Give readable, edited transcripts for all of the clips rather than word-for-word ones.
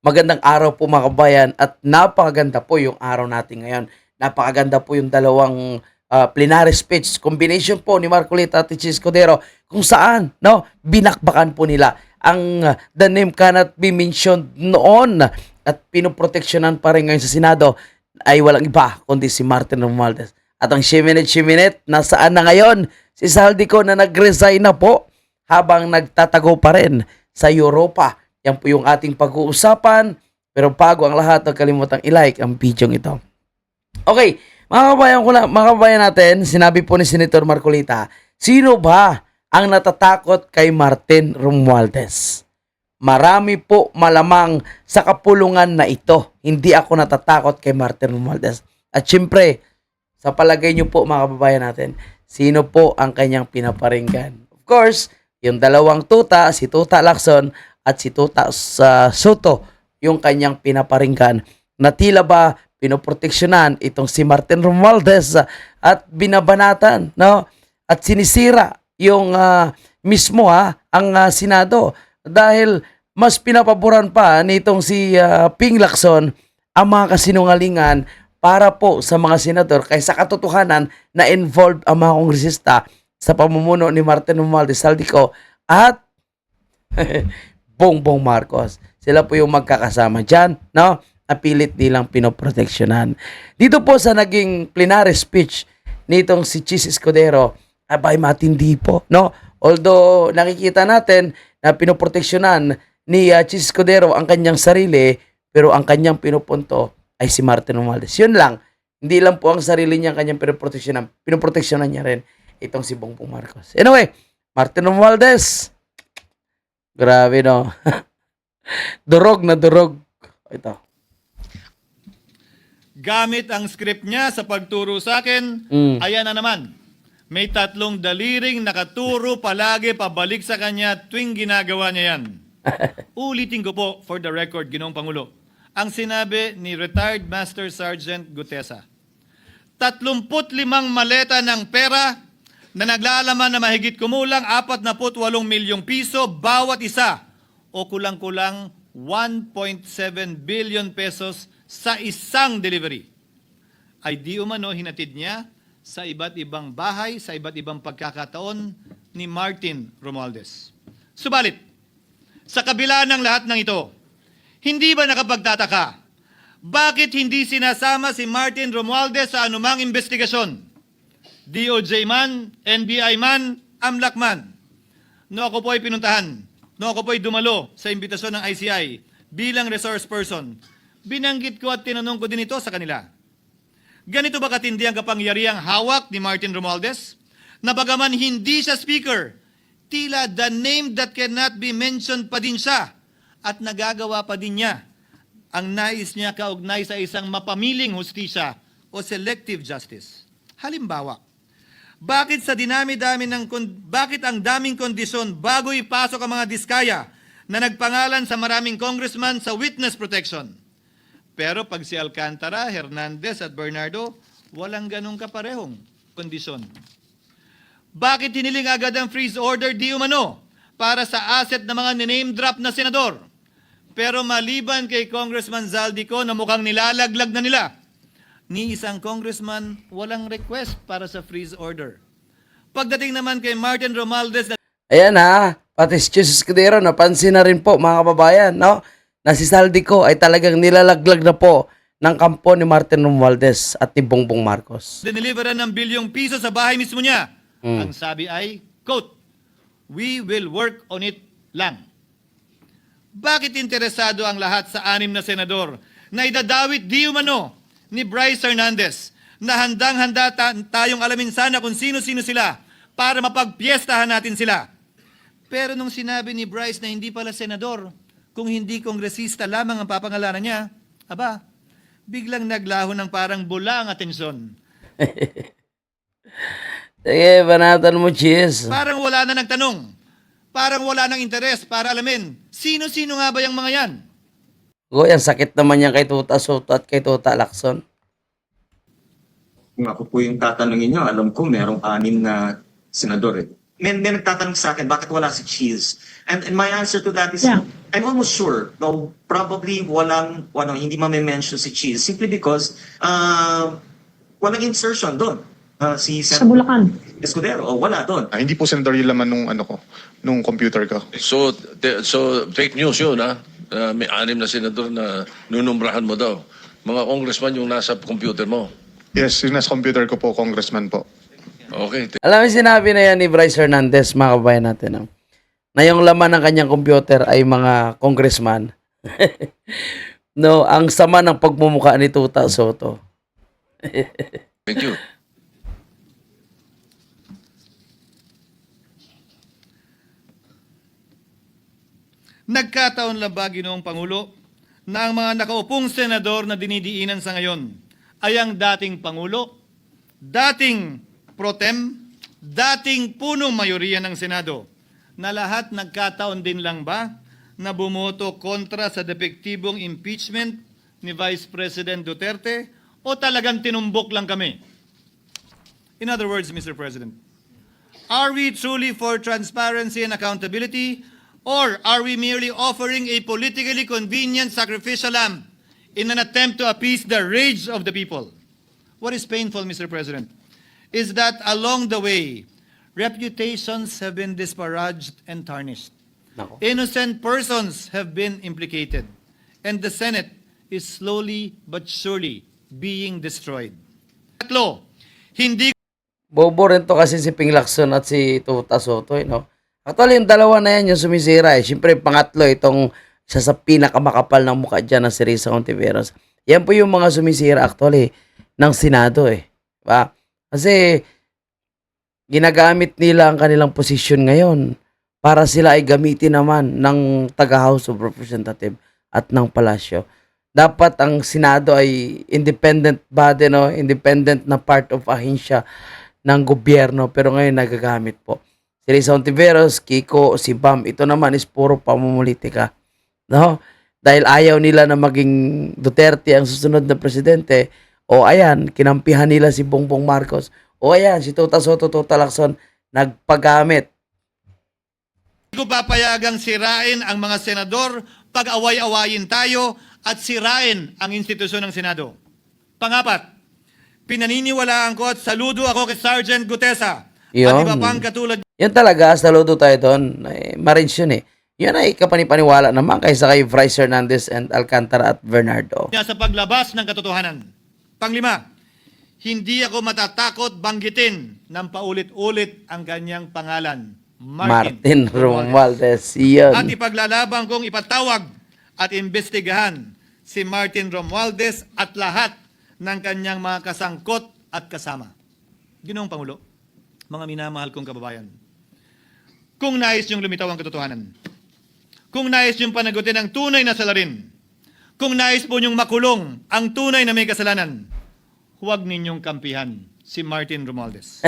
Magandang araw po mga kabayan at napakaganda po yung araw natin ngayon. Napakaganda po yung dalawang plenary speech combination po ni Marcolita at Chis Escudero kung saan binakbakan po nila ang the name cannot be mentioned noon at pinoproteksyonan pa rin ngayon sa Senado ay walang iba kundi si Martin Romualdez. At ang Shiminit, nasaan na ngayon? Si Saldico na nag-resign na po habang nagtatago pa rin sa Europa. Yan po yung ating pag-uusapan. Pero bago ang lahat, huwag kalimutang i-like ang video ito. Okay, mga kabayan natin, sinabi po ni Senator Marcolita, sino ba ang natatakot kay Martin Romualdez? Marami po malamang sa kapulungan na ito. Hindi ako natatakot kay Martin Romualdez. At syempre, sa palagay niyo po mga kababayan natin, sino po ang kanyang pinaparinggan? Of course, yung dalawang tuta, si Tuta Lacson at si Tuta Soto, yung kanyang pinaparinggan na tila ba pinoproteksyonan itong si Martin Romualdez at binabanatan, no? At sinisira yung mismo ang Senado dahil mas pinapaboran pa nitong si Ping Lacson ang mga kasinungalingan para po sa mga senador kaysa katotohanan na involved ang mga kongresista sa pamumuno ni Martin Romualdez Saldico at Bongbong Marcos. Sila po yung magkakasama dyan, no? Napilit nilang pinoproteksyonan. Dito po sa naging plenary speech nitong si Chis Escudero, abay matindi po, no? Although nakikita natin na pinoproteksyonan ni Chis Escudero ang kanyang sarili, pero ang kanyang pinupunto ay si Martin Romualdez. Yun lang. Hindi lang po ang sarili niya ang kanyang pinoproteksyonan niya rin itong si Bongbong Marcos. Anyway, Martin Romualdez, grabe, no? Durog na durog. Ito. Gamit ang script niya sa pagturo sa akin, ayan na naman. May tatlong daliring nakaturo palagi pabalik sa kanya tuwing ginagawa niya yan. Ulitin ko po for the record, Ginoong Pangulo. Ang sinabi ni retired Master Sergeant Gutesa, 35 maleta ng pera na naglalaman na mahigit kumulang 48 milyong piso bawat isa o kulang-kulang 1.7 billion pesos sa isang delivery ay di umano hinatid niya sa iba't ibang bahay, sa iba't ibang pagkakataon ni Martin Romualdez. Subalit, sa kabila ng lahat ng ito, hindi ba nakapagtataka? Bakit hindi sinasama si Martin Romualdez sa anumang investigasyon? DOJ man, NBI man, AMLAC man. No ako po ay pinuntahan, no ako po ay dumalo sa imbitasyon ng ICI bilang resource person, binanggit ko at tinanong ko din ito sa kanila. Ganito ba katindi ang kapangyarihang hawak ni Martin Romualdez? Na bagaman hindi siya speaker, tila the name that cannot be mentioned pa din siya at nagagawa pa din niya ang nais niya kaugnay sa isang mapamiling hustisya o selective justice. Halimbawa, bakit ang daming kondisyon bago ipasok ang mga diskaya na nagpangalan sa maraming congressman sa witness protection? Pero pag si Alcantara, Hernandez at Bernardo, walang ganong kaparehong kondisyon. Bakit hiniling agad ang freeze order di umano para sa asset ng mga name drop na senador? Pero maliban kay Congressman Zaldico na mukhang nilalaglag na nila, ni isang congressman walang request para sa freeze order. Pagdating naman kay Martin Romualdez, Ayan pati si Chis Escudero, napansin na rin po mga kababayan, no? Na si Saldico ay talagang nilalaglag na po ng kampo ni Martin Romualdez at ni Bongbong Marcos. diniliveran ng bilyong piso sa bahay mismo niya. Ang sabi ay, quote, "We will work on it lang." Bakit interesado ang lahat sa 6 na senador na idadawit di umano ni Bryce Hernandez na handang-handa tayong alamin sana kung sino-sino sila para mapagpiestahan natin sila? Pero nung sinabi ni Bryce na hindi pala senador, kung hindi kongresista lamang ang papangalanan niya, aba, biglang naglaho ng parang bula ang atensyon. Sige, banatan mo, Chis. Parang wala na nagtanong. Parang wala nang interes para alamin. Sino-sino nga ba yung mga yan? Goy, ang sakit naman yan kay Tuta Soto at kay Tuta Lacson. Kung ako po yung tatanungin nyo, alam ko merong 6 na senador eh. may nagtatanong sa akin, bakit wala si Cheese? And my answer to that is, Yeah. I'm almost sure, no, probably hindi ma-mention si Cheese simply because walang insertion doon. Si Sa Bulacan. Escudero, wala doon. Hindi po, Senator, yung laman nung computer ko. So fake news yun, ha? May 6 na senador na nunumbrahan mo daw. Mga congressman yung nasa computer mo. Yes, yung nasa computer ko po, congressman po. Okay. Alam mo, sinabi na yan ni Bryce Hernandez, mga kabayan natin, no? Na yung laman ng kanyang computer ay mga congressman. No, ang sama ng pagmumukha ni Tuta Soto. Thank you. Nagkataon lang ba, Ginoong Pangulo, na ang mga nakaupong senador na dinidiinan sa ngayon ay ang dating Pangulo, dating pro tem, dating punong mayoriya ng Senado, na lahat nagkataon din lang ba na bumoto kontra sa depektibong impeachment ni Vice President Duterte o talagang tinumbok lang kami? In other words, Mr. President, are we truly for transparency and accountability, or are we merely offering a politically convenient sacrificial lamb in an attempt to appease the rage of the people? What is painful, Mr. President, is that along the way, reputations have been disparaged and tarnished. Nako. Innocent persons have been implicated, and the Senate is slowly but surely being destroyed. Tatlo, hindi Bobo rin to kasi si Ping Lacson at si Tuta Soto, no? Actually, yung dalawa na yan yung sumisira, eh. Siyempre, pangatlo, itong isa sa pinakamakapal ng mukha dyan na si Risa Hontiveros. Yan po yung mga sumisira, actually, ng Senado, eh. Diba? Kasi, ginagamit nila ang kanilang posisyon ngayon para sila ay gamitin naman ng taga-House of Representative at ng Palasyo. Dapat ang Senado ay independent body, no? Independent na part of ahensya ng gobyerno, pero ngayon nagagamit po. Si Risa Hontiveros, Kiko, si Bam, ito naman is puro pamumulitika. No? Dahil ayaw nila na maging Duterte ang susunod na presidente, o ayan, kinampihan nila si Bongbong Marcos, o ayan, si Tuta Soto, Tuta Lacson, nagpagamit. ko papayagang sirain ang mga senador pag away-awayin tayo at sirain ang institusyon ng Senado. Pangapat, pinaniniwalaan ko at saludo ako kay Sergeant Gutesa at Yun. iba pang katulad Yan talaga, saludo tayo doon. Marines yun eh. Yan ay kapanipaniwala naman kaysa kay Bryce Hernandez and Alcantara at Bernardo. niya sa paglabas ng katotohanan. Panglima, hindi ako matatakot banggitin ng paulit-ulit ang kanyang pangalan, Martin Romualdez. Romualdez. At Yun. ipaglalaban kong ipatawag at imbestigahan si Martin Romualdez at lahat ng kanyang mga kasangkot at kasama. Ginoong Pangulo, mga minamahal kong kababayan, kung nais niyong lumitaw ang katotohanan, kung nais niyong panagutin ang tunay na salarin, kung nais po niyong makulong ang tunay na may kasalanan, huwag ninyong kampihan si Martin Romualdez.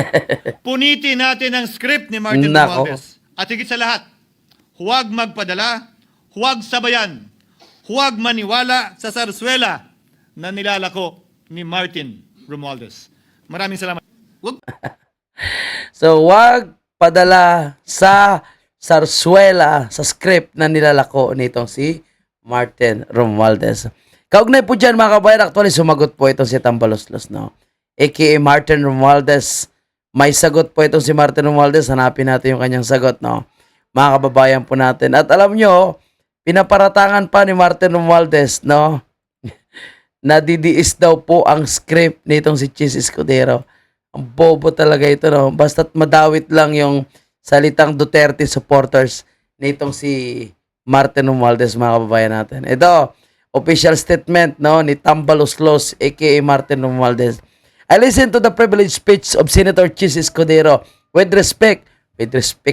Punitin natin ang script ni Martin Nako. Romualdez. At higit sa lahat, huwag magpadala, huwag sabayan, huwag maniwala sa sarswela na nilalako ni Martin Romualdez. Maraming salamat. Huwag So, wag padala sa sarswela, sa script na nilalako nitong si Martin Romualdez. Kaugnay po dyan mga kabayan, actually sumagot po itong si Tambaloslos, no? A.K.A. Martin Romualdez. May sagot po itong si Martin Romualdez. Hanapin natin yung kanyang sagot, no? Mga kababayan po natin. At alam nyo, pinaparatangan pa ni Martin Romualdez, no? Nadidiis daw po ang script nitong si Chis Escudero. Ang bobo talaga ito, no? Basta't madawit lang yung salitang Duterte supporters nitong si Martin Romualdez, mga kababayan natin. Ito, official statement, no, ni Tambaloslos, aka Martin Romualdez. I listen to the privileged speech of Senator Chis Escudero with respect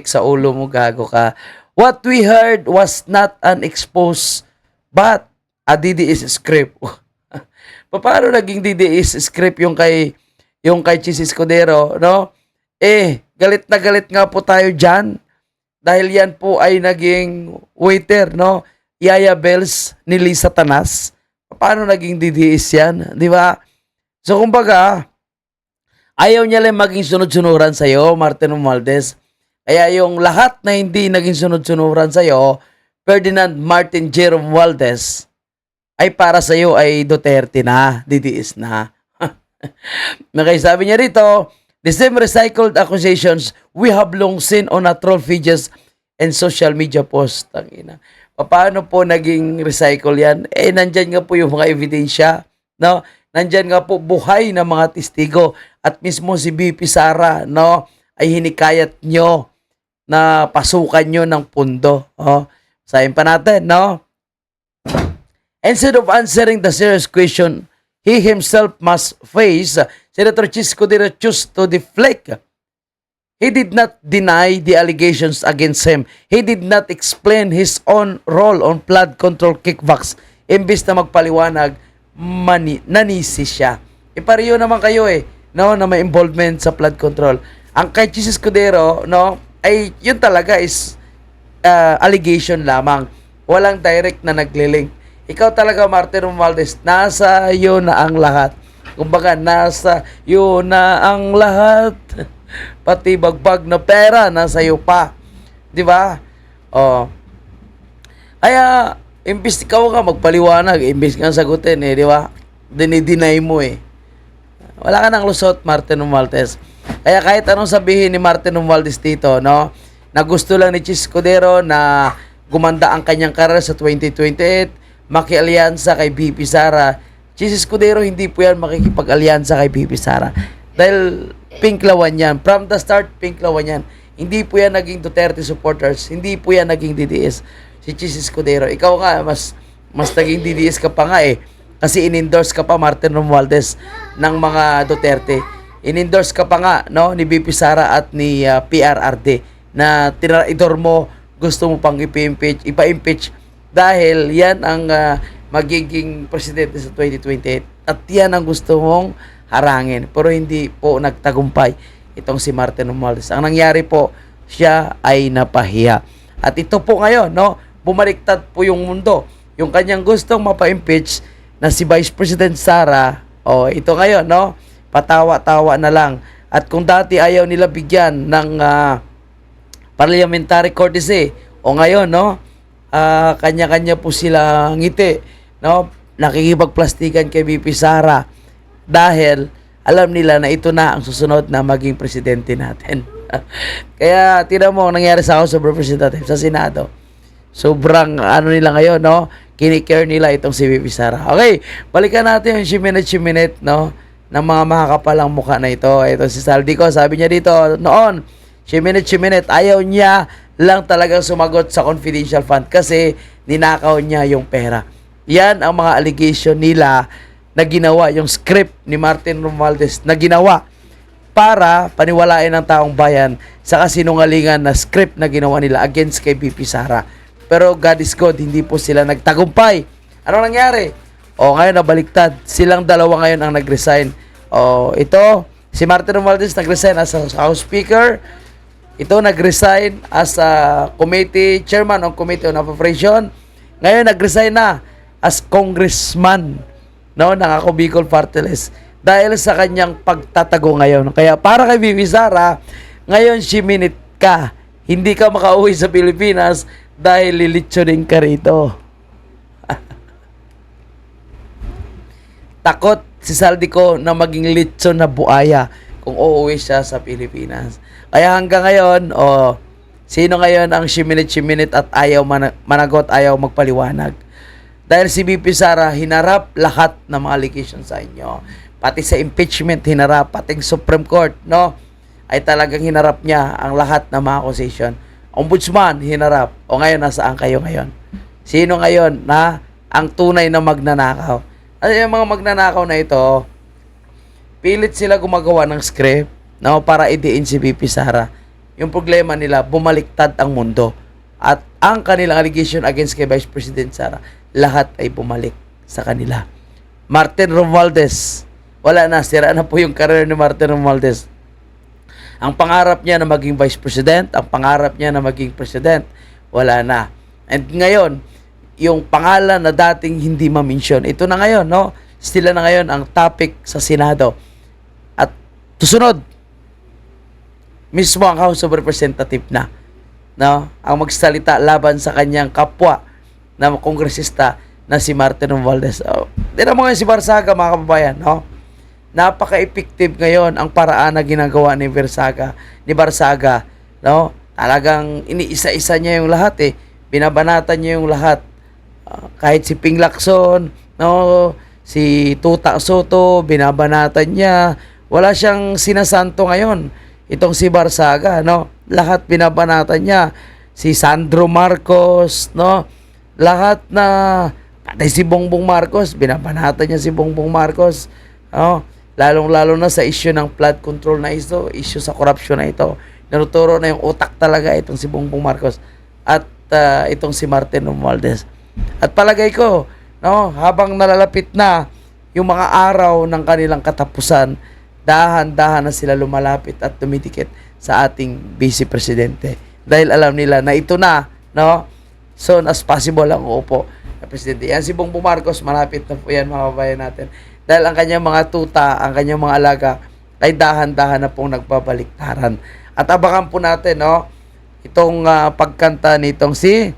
sa ulo mo, gago ka. What we heard was not an expose but a DDS script. Paano naging DDS script yung kay Chis Escudero, no? Galit na galit nga po tayo dyan dahil yan po ay naging waiter, no? Yaya Bells ni Lisa Tanas. Paano naging DDS yan? Di ba? So, kumbaga, ayaw niya lang maging sunod-sunuran sa'yo, Martin Romualdez. Kaya yung lahat na hindi naging sunod-sunuran sa'yo, Ferdinand Martin J. Romualdez, ay para sa'yo ay Duterte na, DDS na. Okay, sabi niya rito, the same recycled accusations we have long seen on a troll pages and social media posts. Tangina. Paano po naging recycle yan? Nandyan nga po yung mga ebidensya, no? Nandyan nga po buhay na mga testigo at mismo si BP Sara, no? Ay hinikayat nyo na pasukan nyo ng pundo. Oh. Sayin pa natin, no? Instead of answering the serious question he himself must face, Senator Chis Escudero chose to deflect. He did not deny the allegations against him. He did not explain his own role on flood control kickbacks. Imbis na magpaliwanag, nanisi siya. Pareho naman kayo no, na may involvement sa flood control. Ang kay Chis Escudero, no, ay yun talaga is allegation lamang. Walang direct na naglilink. Ikaw talaga, Martin Romualdez, nasa iyo na ang lahat. Kumbaga, nasa iyo na ang lahat. Pati bagbag na pera, nasa iyo pa. Di ba? Oh. Kaya, imbis ikaw nga magpaliwanag, imbis nga sagutin, di ba? Dinideny mo Wala ka nang lusot, Martin Romualdez. Kaya kahit anong sabihin ni Martin Romualdez dito, no? Na gusto lang ni Chis Escudero na gumanda ang kanyang karir sa 2028, makialyansa kay BP Sara. Chis Escudero, hindi po yan makikipag-alyansa kay BP Sara. Dahil pinklawan yan. From the start, pinklawan yan. Hindi po yan naging Duterte supporters. Hindi po yan naging DDS. Si Chis Escudero. Ikaw nga, mas naging DDS ka pa nga Kasi in-endorse ka pa, Martin Romualdez, ng mga Duterte. In-endorse ka pa nga, no, ni BP Sara at ni PRRD na tinaidor mo, gusto mo pang ipa-impeach dahil yan ang magiging presidente sa 2028 at yan ang gusto mong harangin. Pero hindi po nagtagumpay itong si Martin Romualdez. Ang nangyari po, siya ay napahiya. At ito po ngayon, no, bumaliktad po yung mundo. Yung kanyang gustong mapa-impeach na si Vice President Sara, ito ngayon, no, patawa-tawa na lang. At kung dati ayaw nila bigyan ng parliamentary courtesy, ngayon, no, kanya-kanya po sila ngiti, no, nakikipagplastikan kay BP Sara dahil alam nila na ito na ang susunod na maging presidente natin. Kaya tinan mo ang nangyari sa House of Representatives, sa Senado. Sobrang nila ngayon, no, kinikare nila itong si BP Sara. Okay, balikan natin yung shiminute, no, ng mga makakapalang mukha na ito. Ito si Saldico, sabi niya dito noon, shiminute, ayaw niya lang talagang sumagot sa confidential fund kasi ninakaw niya yung pera. Yan ang mga allegation nila na ginawa, yung script ni Martin Romualdez na ginawa para paniwalain ng taong bayan sa kasinungalingan na script na ginawa nila against kay BP Sara. Pero God is good, hindi po sila nagtagumpay. Ano nangyari? Ngayon nabaliktad. Silang dalawa ngayon ang nag-resign. Ito, si Martin Romualdez nag-resign as a House Speaker. Ito nag-resign as a committee, chairman ng Committee on Appropriation. Ngayon nag-resign na as congressman, no, ng Ako Bicol Party List dahil sa kanyang pagtatago ngayon. Kaya para kay BP Sara, ngayon shiminute ka. Hindi ka makauwi sa Pilipinas dahil lilitsunin ka rito. Takot si Saldico na maging litson na buaya kung uuwi siya sa Pilipinas. Kaya hanggang ngayon, sino ngayon ang shiminute at ayaw managot, ayaw magpaliwanag? Dahil si BP Sara hinarap lahat ng mga allegations sa inyo. Pati sa impeachment hinarap, pati Supreme Court, no? Ay talagang hinarap niya ang lahat ng mga accusation. Ombudsman hinarap. Ngayon, nasaan kayo ngayon? Sino ngayon na ang tunay na magnanakaw? At yung mga magnanakaw na ito, pilit sila gumagawa ng script, no, para idiin si BP Sara. Yung problema nila, bumaliktad ang mundo. At ang kanilang allegation against kay Vice President Sara, lahat ay bumalik sa kanila. Martin Romualdez, wala na, sira na po yung career ni Martin Romualdez. Ang pangarap niya na maging Vice President, ang pangarap niya na maging President, wala na. And ngayon, yung pangalan na dating hindi ma-mention, ito na ngayon, no? Sila na ngayon ang topic sa Senado. At susunod, mismo ang House of Representative na, no, ang magsalita laban sa kanyang kapwa na kongresista na si Martin Romualdez. Tingnan mo ngayon si Barsaga, mga kababayan, no? Napaka-effective ngayon ang paraan na ginagawa ni Barsaga, no? Talagang iniisa-isa niya yung lahat eh. Binabanatan niya yung lahat. Kahit si Ping Lacson, no, si Tuta Soto, binabanatan niya. Wala siyang sinasanto ngayon. Itong si Barsaga, no? Lahat binabanatan niya. Si Sandro Marcos, no? Lahat na patay si Bongbong Marcos, binabanatan niya si Bongbong Marcos. No? Lalong-lalo na sa issue ng flood control na ito, issue sa corruption na ito. Naruturo na yung utak talaga itong si Bongbong Marcos at itong si Martin Romualdez. At palagay ko, no, habang nalalapit na yung mga araw ng kanilang katapusan, dahan-dahan na sila lumalapit at tumitikit sa ating Vice Presidente. Dahil alam nila na ito na, no, soon as possible ang uupo na Presidente. Yan si Bongbong Marcos, malapit na po yan, mga kabayan natin. Dahil ang kanyang mga tuta, ang kanyang mga alaga, ay dahan-dahan na pong nagbabaliktaran. At abangan po natin, no, itong pagkanta nitong si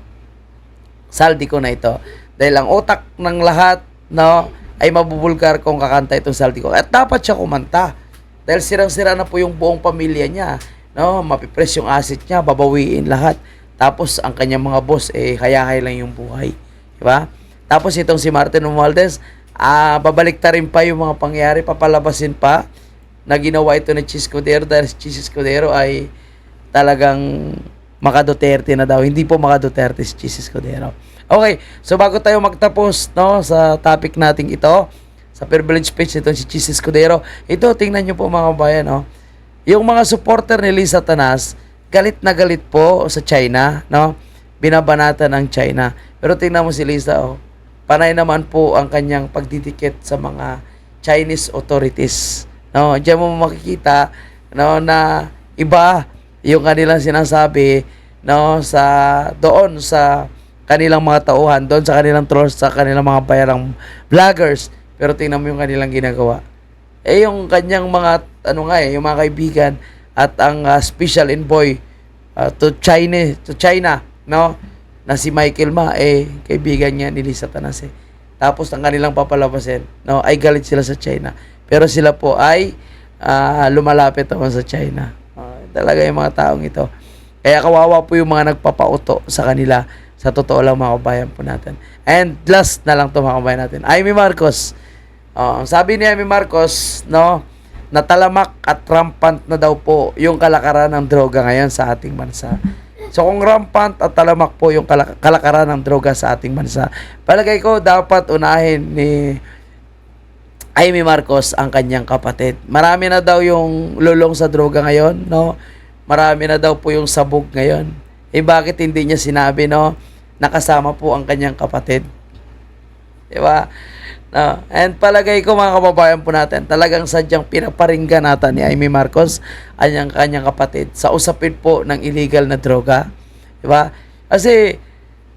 Saldico na ito. Dahil ang utak ng lahat, no, ay mabubulgar kung kakanta itong Saldico. At dapat siya kumanta. Dahil sirang-sira na po yung buong pamilya niya. No, mapipress yung asset niya, babawiin lahat. Tapos ang kanyang mga boss, hayahay lang yung buhay. Diba? Tapos itong si Martin Romualdez, babalik rin pa yung mga pangyayari, papalabasin pa na ginawa ito ni Chis Escudero dahil si Chis Escudero ay talagang maka-Duterte na daw. Hindi po maka-Duterte si Chis Escudero. Okay, so bago tayo magtapos, no, sa topic nating ito, sa privilege speech nito si Chis Escudero, ito, tingnan nyo po mga kabayan, no? Yung mga supporter ni Lisa Tanas, galit na galit po sa China, no? Binabanatan ng China. Pero tingnan mo si Lisa, panay naman po ang kanyang pagdidikit sa mga Chinese authorities. No, diyan mo makikita, no, na iba yung kanilang sinasabi, no, sa doon sa kanilang mga tauhan, doon sa kanilang trolls, sa kanilang mga bayarang vloggers. Pero tingnan mo yung kanilang ginagawa. Yung kanyang mga yung mga kaibigan at ang special envoy to China, no, na si Michael Ma, kaibigan niya ni Lisa Tanas. Tapos ang kanilang papalabasin, no, ay galit sila sa China. Pero sila po ay lumalapit naman sa China. Talaga yung mga taong ito. Kaya kawawa po yung mga nagpapauto sa kanila. Sa totoo lang, mga kabayan po natin. And last na lang to, mga kabayan natin. Amy Marcos. Sabi ni Amy Marcos, no, natalamak at rampant na daw po yung kalakaran ng droga ngayon sa ating bansa. So kung rampant at talamak po yung kalakaran ng droga sa ating bansa, palagay ko dapat unahin ni Amy Marcos ang kanyang kapatid. Marami na daw yung lulong sa droga ngayon, no? Marami na daw po yung sabog ngayon. Bakit hindi niya sinabi, no? Nakasama po ang kanyang kapatid. Diba? No. And palagay ko, mga kababayan po natin, talagang sadyang pinaparinggan natin ni Amy Marcos ang kanyang kapatid sa usapin po ng illegal na droga. Diba? Kasi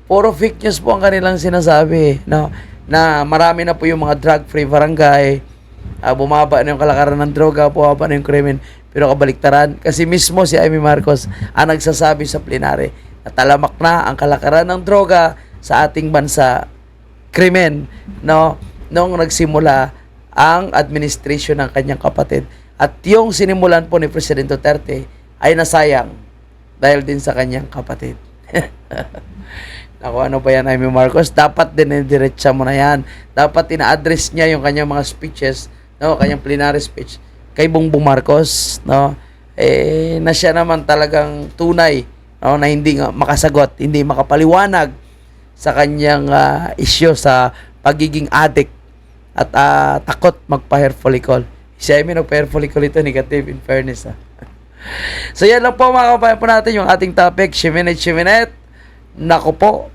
puro fake news po ang kanilang sinasabi, no? Na marami na po yung mga drug-free barangay, bumaba na yung kalakaran ng droga, bumaba na yung krimen, pero kabaliktaran. Kasi mismo si Amy Marcos ang nagsasabi sa plenary na talamak na ang kalakaran ng droga sa ating bansa, krimen, no? Nung nagsimula ang administration ng kanyang kapatid. At yung sinimulan po ni President Duterte ay nasayang dahil din sa kanyang kapatid. Naku, ano ba yan, Amy Marcos? Dapat dinidiretsa mo na yan. Dapat ina-address niya yung kanyang mga speeches, no, kanyang plenary speech kay Bongbong Marcos, no? Na siya naman talagang tunay, no, na hindi makasagot, hindi makapaliwanag sa kanyang issue sa pagiging addict at takot magpa-hair follicle. Si Amy nagpa-hair follicle ito, negative in fairness. So yan lang po, mga kabayan po natin yung ating topic, Shiminit. Naku po,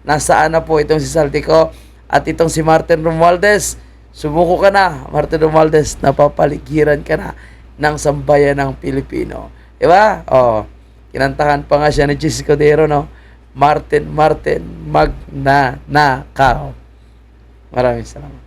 nasaan na po itong si Saldico at itong si Martin Romualdez. Sumuko ka na, Martin Romualdez, napapaligiran ka na ng sambayan ng Pilipino. Diba? Kinantahan pa nga siya ni Chis Escudero, no? Martin, magnanakaw. Maraming salamat.